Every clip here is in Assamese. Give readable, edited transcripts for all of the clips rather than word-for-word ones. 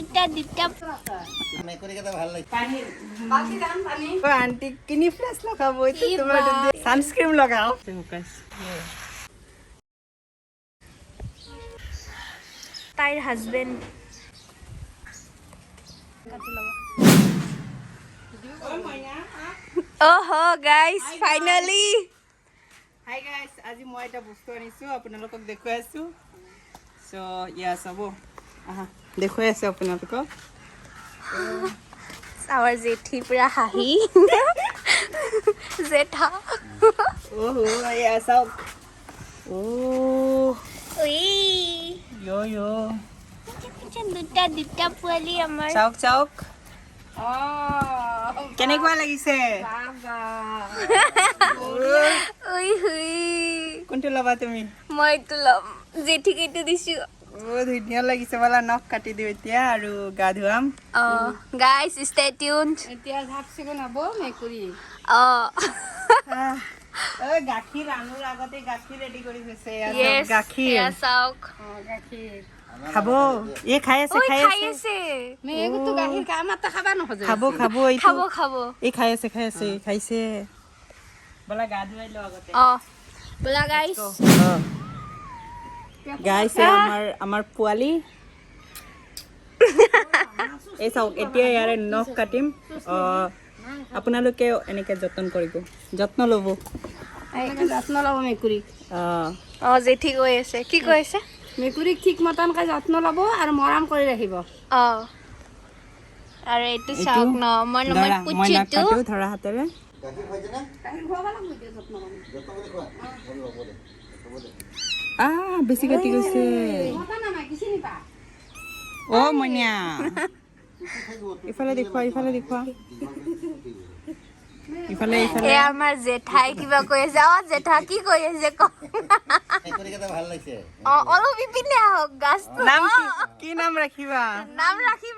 দুটা দুটা মেকুৰী কেইটা ভাল লাগে পানী বাকি দাম পানী আন্টি কিনি ফ্লাছ লগাব এইটো তোমাৰ সানস্ক্ৰিন লগাও তাইৰ husband Oh guys, finally. Hi guys, আজি মই এটা বস্তু আনিছো আপোনালোকক দেখুৱাই আছো সো ইয়া সব দেখুৱাই আছো আপোনালোকক Our Zethi pura hahi. Zetha. ওহো ইয়া সব ও Ui. yo yo দুটা দুটা পোৱালি আমাৰ চাওক চাওক Oh. কেনেকুৱা লাগিছে Ui hui. কোনটো লবা তুমি মই এইটো ল'ম জেঠিক এইটো দিছো ও ধুনীয়া লাগিছে বলা নখ কাটি দিও এতিয়া আৰু গা ধুৱাম গাইস ষ্টে টিউনড এতিয়া ঝাপচিকন হ'ব মেকুৰী ঐ গাখীৰ আনুৰ আগতে গাখীৰ ৰেডি কৰি থৈছে Yes, গাখীৰ এয়া চাওক গাখীৰ খাব এই খাই আছে খাই আছে মে এগুতো গাখীৰ কামাতা খাবা নহজে খাব খাব এইটো খাব খাব এই খাই আছে খাইছে বলা গা ধুৱাই ল আগতে বলা গাইস গাইস আমাৰ পোৱালি এই চাওক এতিয়া ইয়াৰে নখ কাটিম আপোনালোকে এনেকে যত্ন কৰিব যত্ন ল'ব যত্ন ল'ব মেকুৰী জেঠি কৈ আছে কি কৈ আছে মেকুৰীক ঠিক মতনকৈ যত্ন ল'ব আৰু মৰম কৰি ৰাখিব আৰু এইটো চাওক ন মই পুচিটো ধৰা হাতেৰে গাখীৰ খাইছে না বেছি কাটি গৈছে অ মইনা ইফালে দেখুৱা ইফালে এ আমাৰ জেঠাই কিবা কৈ আছে জেঠা কি কৈ আছে মেকুৰী কেইটা ভাল লাগিছে অলপ ইপিনে আহক গাছটো নাম কি নাম ৰাখিবা নাম ৰাখিম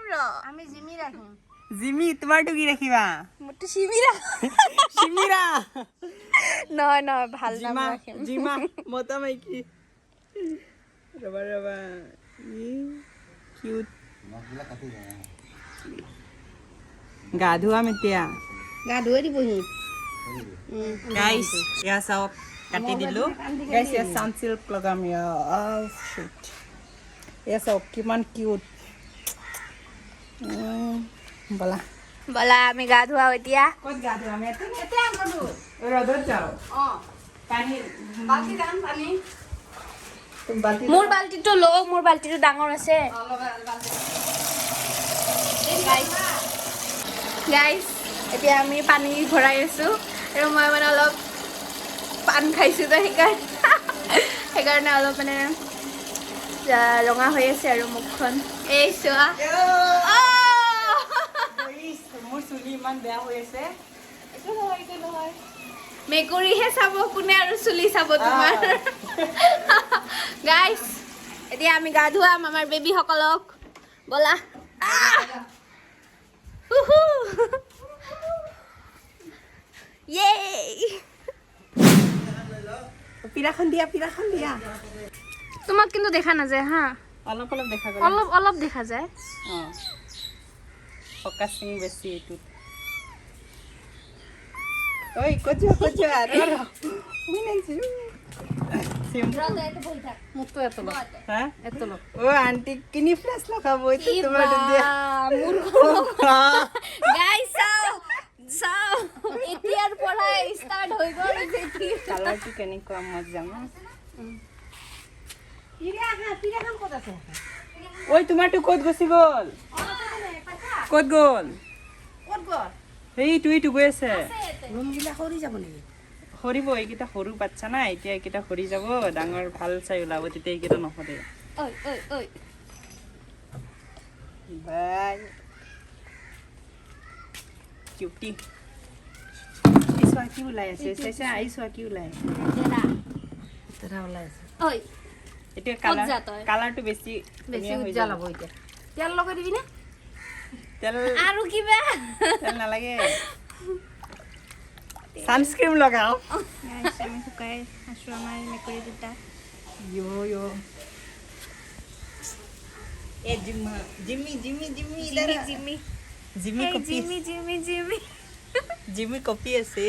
আমি জিমি ৰাখিম জিমি তোমাৰটো কি ৰাখিবা মোৰটো শিমিৰা শিমিৰা নহয় ভাল নাম ৰাখিম জিমা মতা মাইকি ৰবা কিউট নখবিলাক কাটি যায় গা ধুৱাম এতিয়া গা ধুই দিবহি গাইস ইয়া চাওক কাটি দিলো গাইস ইয়া সানসিল্ক লগাম ইয়া শুট ইয়া চাওক কিমান কিউট বলা আমি গা ধুৱাও এতিয়া ক'ত গা ধুৱাম এতিয়া ৰ'দত যাওঁ পানী বাল্টি দাম পানী মোৰ বাল্টিটো লও মোৰ বাল্টিটো ডাঙৰ আছে গাইস এতিয়া আমি পানী ভৰাই আছো আৰু মই মানে অলপ পান খাইছো তো সেইকাৰণে অলপ মানে ৰঙা হৈ আছে আৰু মুখখন এই চোৱা মোৰ চুলি ইমান বেয়া হৈ আছে এইটো নহয় মেকুৰীহে চাব কোনে আৰু চুলি চাব তোমাৰ গাইস এতিয়া আমি গা ধুৱাম আমাৰ বেবী সকলক বলা পিৰাখন দিয়া তোমাক কিন্তু দেখা নাযায় হা অলপ দেখা গ'ল অলপ দেখা যায় ফকাসিং বেছি এইটোত ঐ কচু আৰু ও আন্টি কিনি ফ্লাছ লগাব এইটো তোমাৰ গাইস চাও এতিয়াৰ পৰা ষ্টাৰ্ট হৈ গ'ল জেঠি কালাৰটো কেনেকুৱা মজা ন ঐ তোমাৰটো ক'ত গুচি গ'ল ক'ত গ'ল এইটো গৈ আছে ৰুমগিলা সৰি যাব নেকি সৰিব এইকেইটা সৰু বাচ্চা না এতিয়া এইকেইটা সৰি যাব ডাঙৰ ভাল চাই ওলাব তেতিয়া এইকেইটা নসৰে ঐ বাই কিউটি কি ওলাই আছে চাইছা আইছোৱা কি ওলাই ওলাই আছে এতিয়া কালাৰটো বেছি উজ্জ্বল হ'ব এতিয়া তেল লগাই দিবি না তেল আৰু কিবা তেল নালাগে সানস্ক্ৰিন লাগাও গাইস আমি শুকাই আছো আমাৰ মেকুৰী দুটা ইয়ো ए जिम्मा जिम्मी जिम्मी जिम्मी इधर জিমি जिम्मी এই copy Jimmy Jimmy Jimmy Jimmy copy আছে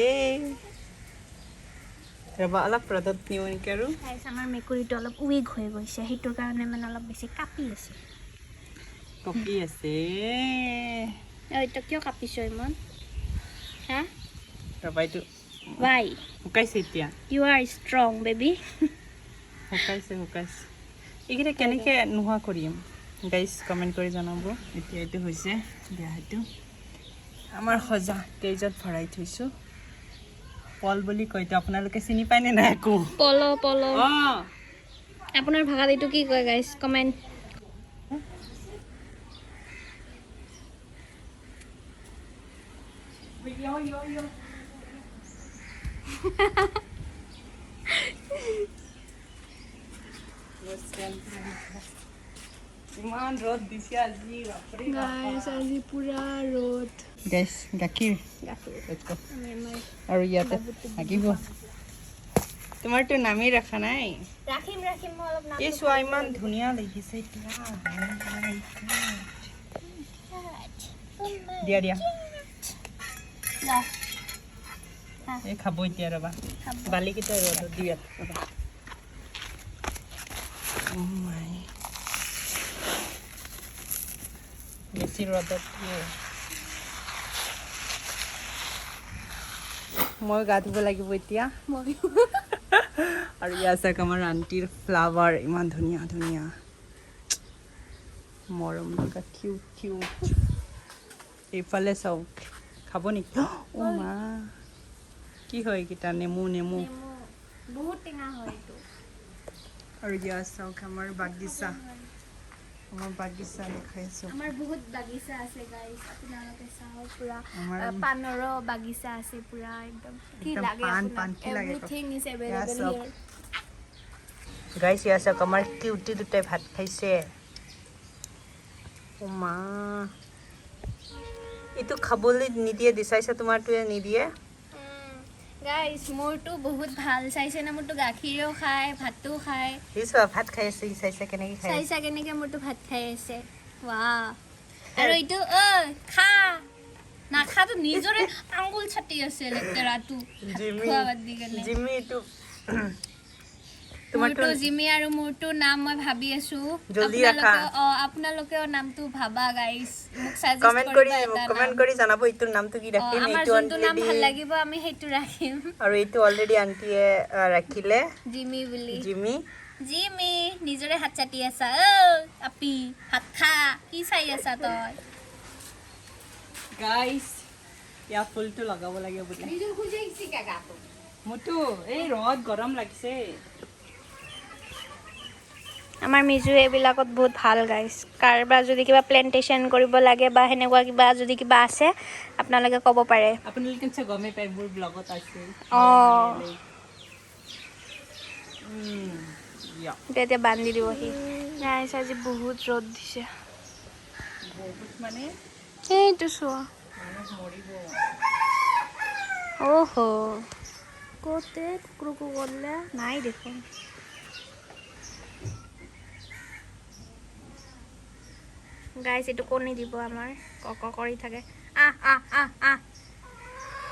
ৰবা অলপ প্ৰডাক্ট নিও নেকি আৰু গাইছ আমাৰ মেকুৰীটো অলপ উইক হৈ গৈছে সেইটোৰ কাৰণে মানে অলপ বেছি কাপি আছে কপি আছে এইটো কিয় কাপিছ ইমান হা ৰবা এইটো Why? শুকাইছে এতিয়া You are strong, baby. শুকাইছে এইকেইটা কেনেকৈ নোহোৱা কৰিম গাইজ কমেণ্ট কৰি জনাব এতিয়া এইটো হৈছে দিয়া সেইটো আমাৰ সজা কেইজত ভৰাই থৈছোঁ পল বুলি কয়তো আপোনালোকে চিনি পায়নে নাই একো Polo, polo. অঁ আপোনাৰ ভাষাত এইটো কি কয় গাইজ কমেণ্ট ইমান ৰ'দ দিছে আজি বাপৰে গাইজ আজি পুৰা ৰ'দ গাইজ গাখীৰ আৰু ইয়াতে থাকিব তোমাৰতো নামেই ৰখা নাই ৰাখিম মই অলপ নাম এই চোৱা ইমান ধুনীয়া লাগিছে এতিয়া দিয়া দিয়া এই খাব এতিয়া ৰবা বালিকেইটা ৰ'দত দি ৰবা বেছি ৰ'দত মই গা ধুব লাগিব এতিয়া আৰু ইয়াত চাওক আমাৰ আণ্টিৰ ফ্লাৱাৰ ইমান ধুনীয়া ধুনীয়া মৰম লগা কিউট এইফালে চাওক খাব নেকি অ' মা কি হয় এইকেইটা নেমু বহুত টেঙা হয় এইটো আৰু ইয়াত চাওক আমাৰ বাগিচা দেখাইছোঁ আমাৰ বহুত বাগিচা আছে গাইজ আপোনালোকে চাওক পুৰা আমাৰ পাণৰো বাগিচা আছে পুৰা একদম কি একদম লাগে পাণ আপোনাক কি লাগে এভৰিথিং ইজ ইয়াত এভেইলেবল চাওক হিয়াৰ গাইছ ইয়াত চাওক আমাৰ কিউটি দুটাই ভাত খাইছে অ' মা এইটো খাবলৈ নিদিয়ে দিচাইছে তোমাৰটোৱে নিদিয়ে গাইজ মোৰটো বহুত ভাল চাইছে না মোৰটো গাখীৰেও খায় ভাতো খায় সি চোৱা ভাত খাই আছে সি চাইছে কেনেকৈ খাই চাইছা কেনেকে মোৰটো ভাত খাই আছে ৱাহ আৰু এইটো ঐ খা নাখাটো নিজৰে আঙুল ছাটি আছে লেতেৰাটো খোৱা বাদ দি কেনে জিমি এইটো মোৰটো জিমি আৰু মোৰটো নাম মই ভাবি আছো জলদি ৰাখা আপোনালোকেও নামটো ভাবা গাইজ মোক সাজেষ্ট কমেণ্ট কৰি জনাব এইটোৰ নামটো কি ৰাখিম আমাৰ এইটো যোনটো নাম ভাল লাগিব আমি সেইটো ৰাখিম আৰু এইটো অলৰেডি আণ্টিয়ে ৰাখিলে জিমি বুলি জিমি জিমি নিজৰে হাত চাটি আছা আপি ভাত খা কি চাই আছা তই গাইছ ইয়াৰ ফুলটো লগাব লাগে বোলে মোৰতো এই ৰ'দ গৰম লাগিছে আমাৰ মিজু এইবিলাকত বহুত ভাল গাইছ কাৰোবাৰ যদি কিবা প্লেণ্টেশ্যন কৰিব লাগে বা সেনেকুৱা কিবা যদি কিবা আছে আপোনালোকে ক'ব পাৰে আপোনালোকে নিশ্চয় গমেই পায় মোৰ ব্লগত আছে এতিয়া বান্ধি দিবহি গাইছ আজি বহুত ৰ'দ দিছে বহুত মানে এইটো চোৱা অহ' ক'তে কুকুৰকো কৰিলে নাই দেখোন গাইছ এইটো কণী দিব আমাৰ কক কৰি থাকে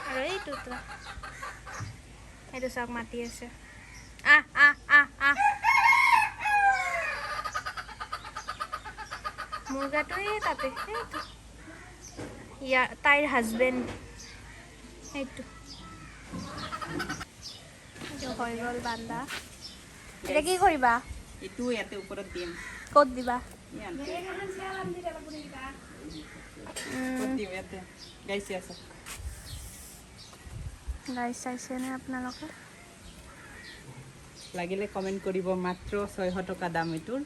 আৰু এইটোতো এইটো চাওক মাতি আছে মুৰ্গাটো এই তাতে এইটো তাইৰ হাজবেণ্ড এইটো হৈ গ'ল বান্ধা এতিয়া কি কৰিবা এইটো ইয়াতে ওপৰত দিম ক'ত দিবা গাইছ আছে গাইছ চাইছেনে আপোনালোকে লাগিলে কমেণ্ট কৰিব মাত্ৰ 600 টকা দাম এইটোৰ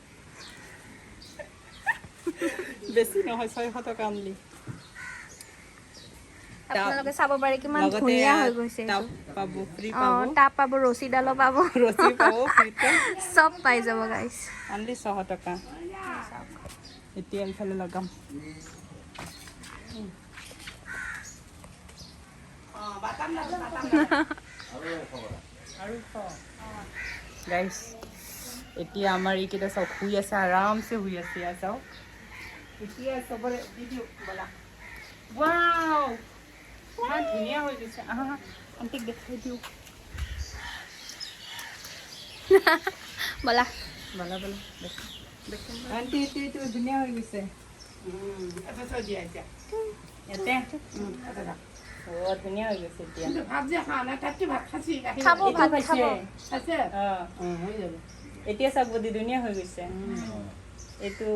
বেছি নহয় 600 টকা অনলি আপোনালোকে চাব পাৰে কিমান ধুনীয়া হৈ গৈছে টাব পাব ফ্ৰী টাব পাব ৰছীডালো পাব ৰছী পাব ফ্ৰীতে চব পাই যাব গাইছ অনলি 600 টকা এতিয়া এইফালে লগাম গাইছ এতিয়া আমাৰ এইকেইটা চাওক শুই আছে আৰামছে শুই আছে ইয়াত চাওক এতিয়া চবৰে দি দিওঁ ব'লা ৱাও ইমান ধুনীয়া হৈ গৈছে আহা আণ্টিক দেখাই দিওঁ ব'লা ব'লা ব'লা আণ্টি এইটো ধুনীয়া হৈ গৈছে এটা থৈ দিয়া এতিয়া ইয়াতে ধুনীয়া হৈ গৈছে এতিয়া খাব ভাত খাব এতিয়া চাব দি ধুনীয়া হৈ গৈছে এইটো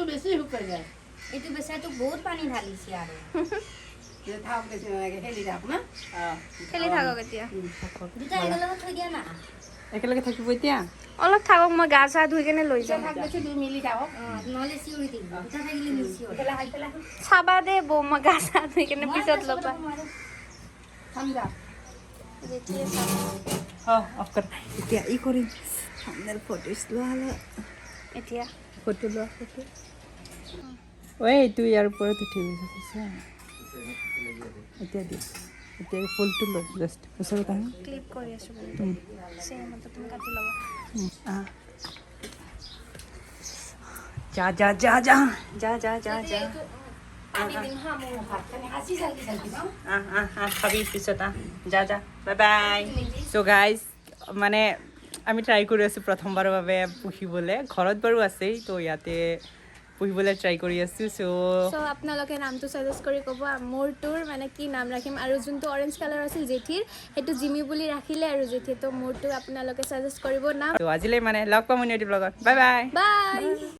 বেছি শুকাই যায় এইটো বেচাটো বহুত পানী ঢালিছে আৰু খেলি থাকক এতিয়া দুটা একেলগে থৈ দিয়া না একেলগে থাকিব এতিয়া অলপ থাকক মই গা চা ধুই কেনে লৈ যাম নহ'লে চিঞৰি থাকিব দুটা থাকিলে নিচিঞৰি চাবা দে বৌ মই গা চা ধুই কেনে পিছত ল'বা অফ কৰ এতিয়া ই কৰিম থাম্বনেইল ফটোজ লোৱা এতিয়া ফটো লোৱা ফটো ঐ এইটো ইয়াৰ ওপৰত উঠি গৈছে এতিয়া দি এতিয়া ফুলটো লৈ জাষ্ট ওচৰত আহি ক্লিপ কৰি আছো চেমটো তুমি কাটি ল'বা যা যা যা যা যা যা যা যা খাবি পিছত যা যা বাই বাই চ' গাইজ মানে আমি ট্ৰাই কৰি আছোঁ প্ৰথমবাৰৰ বাবে পুহিবলৈ ঘৰত বাৰু আছেই তো ইয়াতে পুহিবলৈ ট্ৰাই কৰি আছোঁ চ' আপোনালোকে নামটো ছাজেষ্ট কৰি ক'ব মোৰটোৰ মানে কি নাম ৰাখিম আৰু যোনটো অৰেঞ্জ কালাৰ আছিল জেঠীৰ সেইটো জিমি বুলি ৰাখিলে আৰু জেঠী তো মোৰটো আপোনালোকে ছাজেষ্ট কৰিব নাম আজিলৈ মানে লগ পাম উন্নতি ব্লগত বাই বাই বাই